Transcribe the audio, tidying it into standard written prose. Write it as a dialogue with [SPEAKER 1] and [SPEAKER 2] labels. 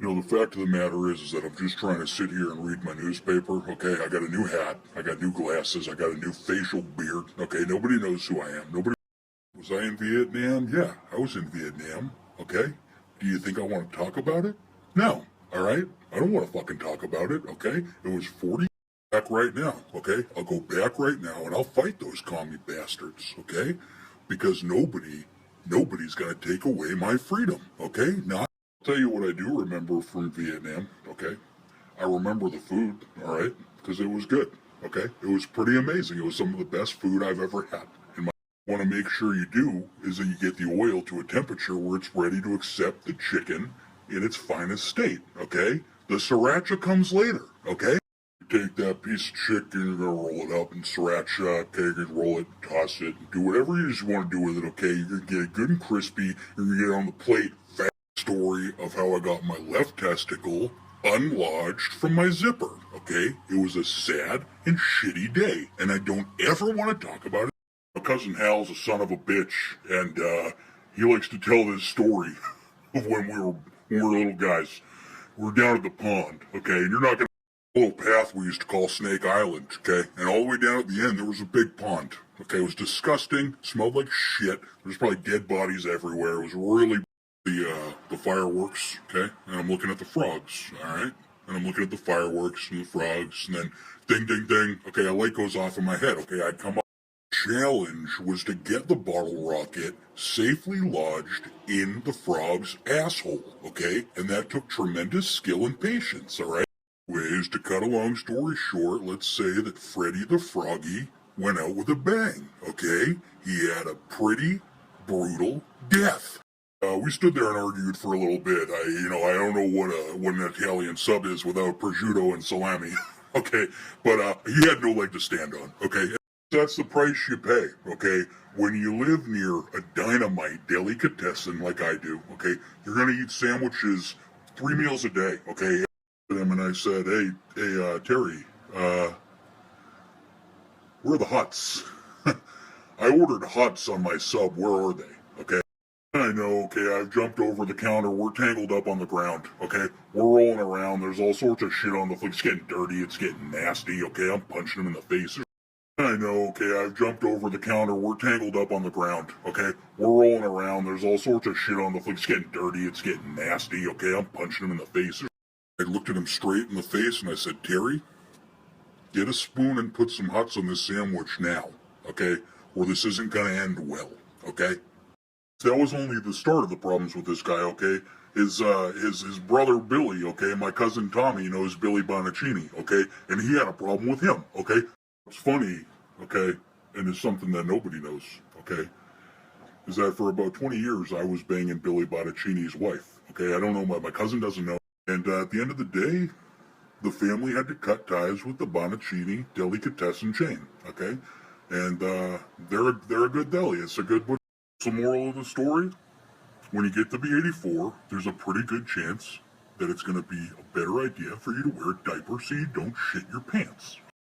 [SPEAKER 1] You know, the fact of the matter is that I'm just trying to sit here and read my newspaper. Okay, I got a new hat, I got new glasses, I got a new facial beard. Okay, nobody knows who I am. Nobody. Was I in Vietnam? Yeah, I was in Vietnam. Okay, do you think I want to talk about it? No. All right, I don't want to fucking talk about it. Okay, it was 40 back right now. Okay, I'll go back right now and I'll fight those commie bastards. Okay, because nobody's gonna take away my freedom. Okay, not. Tell you what I do remember from Vietnam, okay? I remember the food, all right? Because it was good, okay? It was pretty amazing. It was some of the best food I've ever had. And what you want to make sure you do is that you get the oil to a temperature where it's ready to accept the chicken in its finest state, okay? The sriracha comes later, okay? You take that piece of chicken, you're gonna roll it up in sriracha, okay? You roll it, toss it, do whatever you just want to do with it, okay? You're gonna get it good and crispy, you're gonna get it on the plate story of how I got my left testicle unlodged from my zipper, okay? It was a sad and shitty day, and I don't ever want to talk about it. My cousin Hal's a son of a bitch, and he likes to tell this story of when we were little guys. We were down at the pond, okay? And you're not gonna a little path we used to call Snake Island, okay? And all the way down at the end, there was a big pond, okay? It was disgusting, smelled like shit. There was probably dead bodies everywhere. It was really the fireworks, okay? And I'm looking at the frogs, all right? And I'm looking at the fireworks and the frogs, and then ding, ding, ding. Okay, a light goes off in my head. Okay, I come up. Challenge was to get the bottle rocket safely lodged in the frog's asshole, okay? And that took tremendous skill and patience, all right? Ways to cut a long story short, let's say that Freddy the Froggy went out with a bang, okay? He had a pretty brutal death. We stood there and argued for a little bit. I don't know what an Italian sub is without prosciutto and salami. Okay, but he had no leg to stand on. Okay, that's the price you pay. Okay, when you live near a dynamite delicatessen like I do. Okay, you're gonna eat sandwiches 3 meals a day. Okay, to them and I said, hey, Terry, where are the huts? I ordered huts on my sub. Where are they? Okay. I know, okay, I've jumped over the counter, we're tangled up on the ground, okay? We're rolling around, there's all sorts of shit on the floor, it's getting dirty, it's getting nasty, okay? I'm punching him in the face. I know, okay, I've jumped over the counter, we're tangled up on the ground, okay? We're rolling around, there's all sorts of shit on the floor, it's getting dirty, it's getting nasty, okay? I'm punching him in the face. I looked at him straight in the face and I said, Terry, get a spoon and put some huts on this sandwich now, okay? Or this isn't gonna end well, okay? That was only the start of the problems with this guy, okay? His brother Billy, okay, my cousin Tommy knows Billy Bonaccini, okay? And he had a problem with him, okay? What's funny, okay, and it's something that nobody knows, okay, is that for about 20 years I was banging Billy Bonaccini's wife, okay? I don't know, my cousin doesn't know. And at the end of the day, the family had to cut ties with the Bonaccini delicatessen chain, okay? And they're a good deli. It's a good. So moral of the story, when you get to be 84, there's a pretty good chance that it's going to be a better idea for you to wear a diaper so you don't shit your pants.